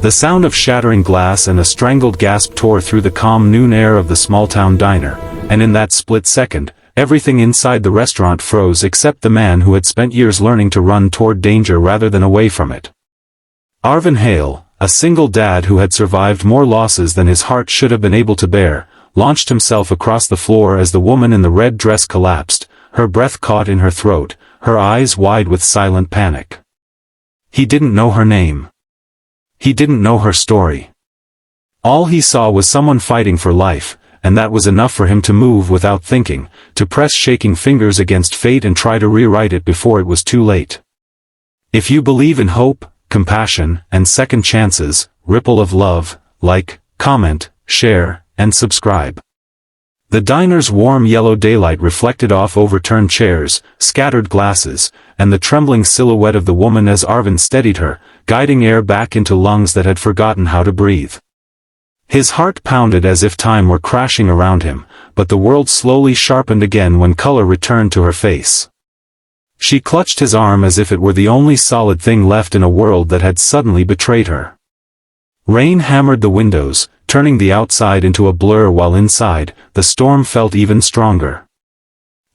The sound of shattering glass and a strangled gasp tore through the calm noon air of the small-town diner, and in that split second, everything inside the restaurant froze except the man who had spent years learning to run toward danger rather than away from it. Arvin Hale, a single dad who had survived more losses than his heart should have been able to bear, launched himself across the floor as the woman in the red dress collapsed, her breath caught in her throat, her eyes wide with silent panic. He didn't know her name. He didn't know her story. All he saw was someone fighting for life, and that was enough for him to move without thinking, to press shaking fingers against fate and try to rewrite it before it was too late. If you believe in hope, compassion, and second chances, ripple of love, like, comment, share, and subscribe. The diner's warm yellow daylight reflected off overturned chairs, scattered glasses, and the trembling silhouette of the woman as Arvin steadied her, guiding air back into lungs that had forgotten how to breathe. His heart pounded as if time were crashing around him, but the world slowly sharpened again when color returned to her face. She clutched his arm as if it were the only solid thing left in a world that had suddenly betrayed her. Rain hammered the windows, turning the outside into a blur while inside, the storm felt even stronger.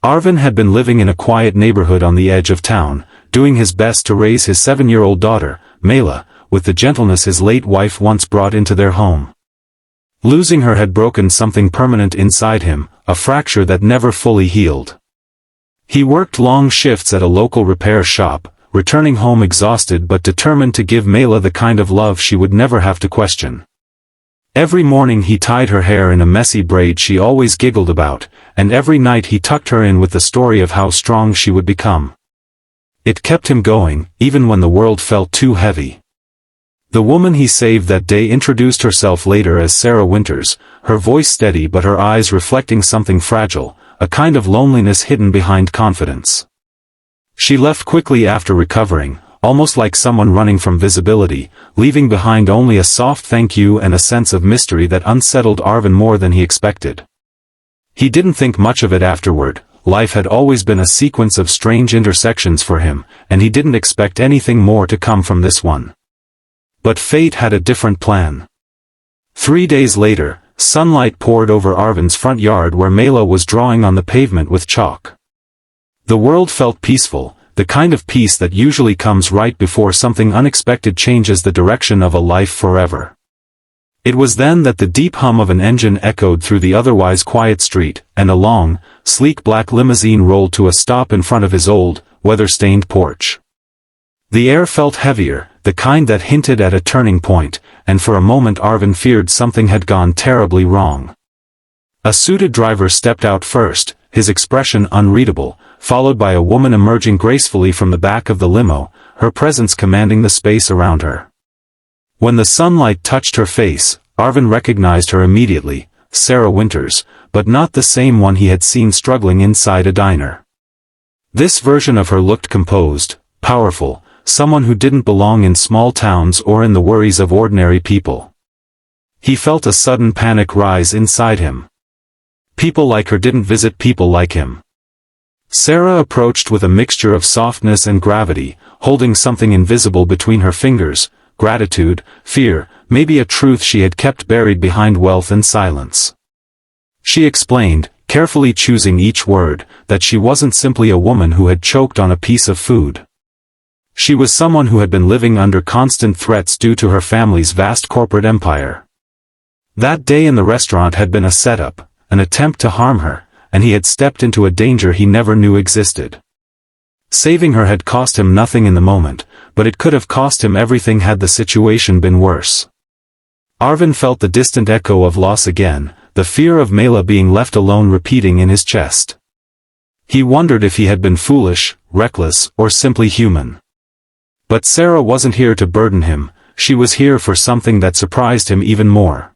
Arvin had been living in a quiet neighborhood on the edge of town, doing his best to raise his 7-year-old daughter, Mela, with the gentleness his late wife once brought into their home. Losing her had broken something permanent inside him, a fracture that never fully healed. He worked long shifts at a local repair shop, returning home exhausted but determined to give Mela the kind of love she would never have to question. Every morning he tied her hair in a messy braid she always giggled about, and every night he tucked her in with the story of how strong she would become. It kept him going, even when the world felt too heavy. The woman he saved that day introduced herself later as Sarah Winters, her voice steady but her eyes reflecting something fragile, a kind of loneliness hidden behind confidence. She left quickly after recovering, almost like someone running from visibility, leaving behind only a soft thank you and a sense of mystery that unsettled Arvin more than he expected. He didn't think much of it afterward. Life had always been a sequence of strange intersections for him, and he didn't expect anything more to come from this one. But fate had a different plan. 3 days later, sunlight poured over Arvin's front yard where Mela was drawing on the pavement with chalk. The world felt peaceful, the kind of peace that usually comes right before something unexpected changes the direction of a life forever. It was then that the deep hum of an engine echoed through the otherwise quiet street, and a long, sleek black limousine rolled to a stop in front of his old, weather-stained porch. The air felt heavier, the kind that hinted at a turning point, and for a moment Arvin feared something had gone terribly wrong. A suited driver stepped out first, his expression unreadable, followed by a woman emerging gracefully from the back of the limo, her presence commanding the space around her. When the sunlight touched her face, Arvin recognized her immediately, Sarah Winters, but not the same one he had seen struggling inside a diner. This version of her looked composed, powerful, someone who didn't belong in small towns or in the worries of ordinary people. He felt a sudden panic rise inside him. People like her didn't visit people like him. Sarah approached with a mixture of softness and gravity, holding something invisible between her fingers, gratitude, fear, maybe a truth she had kept buried behind wealth and silence. She explained, carefully choosing each word, that she wasn't simply a woman who had choked on a piece of food. She was someone who had been living under constant threats due to her family's vast corporate empire. That day in the restaurant had been a setup, an attempt to harm her, and he had stepped into a danger he never knew existed. Saving her had cost him nothing in the moment, but it could have cost him everything had the situation been worse. Arvin felt the distant echo of loss again, the fear of Mela being left alone repeating in his chest. He wondered if he had been foolish, reckless, or simply human. But Sarah wasn't here to burden him, she was here for something that surprised him even more.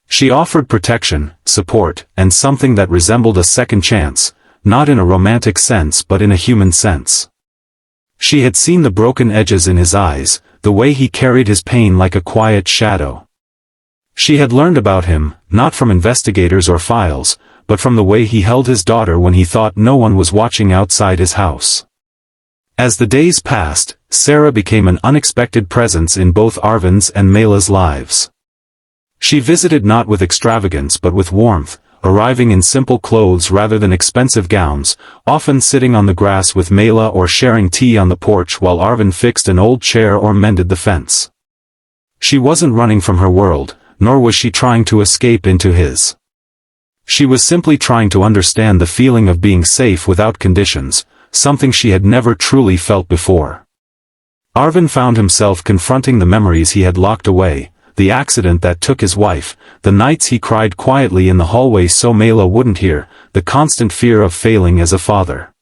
She offered protection, support, and something that resembled a second chance, not in a romantic sense but in a human sense. She had seen the broken edges in his eyes, the way he carried his pain like a quiet shadow. She had learned about him, not from investigators or files, but from the way he held his daughter when he thought no one was watching outside his house. As the days passed, Sarah became an unexpected presence in both Arvin's and Mela's lives. She visited not with extravagance but with warmth, arriving in simple clothes rather than expensive gowns, often sitting on the grass with Mela or sharing tea on the porch while Arvin fixed an old chair or mended the fence. She wasn't running from her world, nor was she trying to escape into his. She was simply trying to understand the feeling of being safe without conditions, something she had never truly felt before. Arvin found himself confronting the memories he had locked away, the accident that took his wife, the nights he cried quietly in the hallway so Mela wouldn't hear, the constant fear of failing as a father.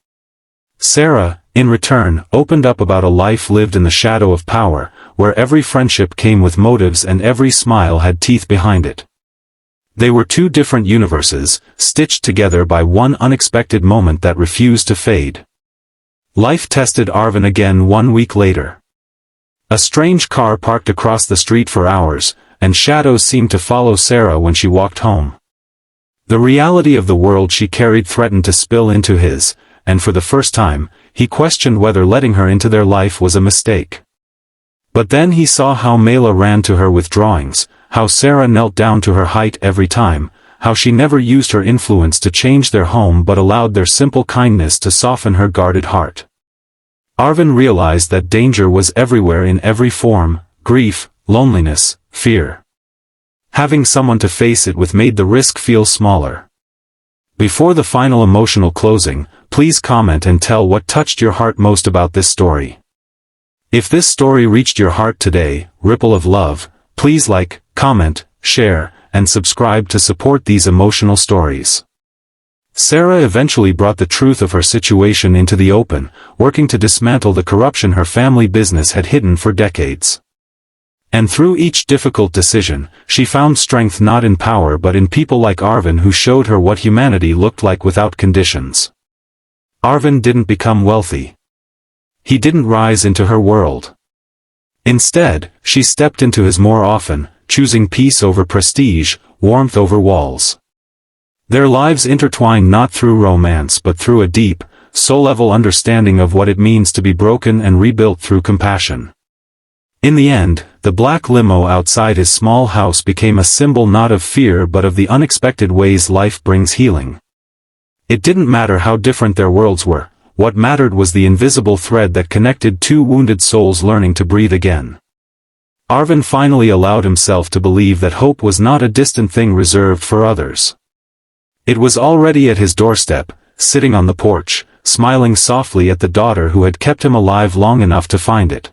Sarah, in return, opened up about a life lived in the shadow of power, where every friendship came with motives and every smile had teeth behind it. They were two different universes, stitched together by one unexpected moment that refused to fade. Life tested Arvin again 1 week later. A strange car parked across the street for hours, and shadows seemed to follow Sarah when she walked home. The reality of the world she carried threatened to spill into his, and for the first time, he questioned whether letting her into their life was a mistake. But then he saw how Mela ran to her with drawings, how Sarah knelt down to her height every time, how she never used her influence to change their home but allowed their simple kindness to soften her guarded heart. Arvin realized that danger was everywhere in every form: grief, loneliness, fear. Having someone to face it with made the risk feel smaller. Before the final emotional closing, please comment and tell what touched your heart most about this story. If this story reached your heart today, ripple of love, please like, comment, share, and subscribe to support these emotional stories. Sarah eventually brought the truth of her situation into the open, working to dismantle the corruption her family business had hidden for decades. And through each difficult decision, she found strength not in power but in people like Arvin who showed her what humanity looked like without conditions. Arvin didn't become wealthy. He didn't rise into her world. Instead, she stepped into his more often, choosing peace over prestige, warmth over walls. Their lives intertwined not through romance but through a deep, soul-level understanding of what it means to be broken and rebuilt through compassion. In the end, the black limo outside his small house became a symbol not of fear but of the unexpected ways life brings healing. It didn't matter how different their worlds were, what mattered was the invisible thread that connected two wounded souls learning to breathe again. Arvin finally allowed himself to believe that hope was not a distant thing reserved for others. It was already at his doorstep, sitting on the porch, smiling softly at the daughter who had kept him alive long enough to find it.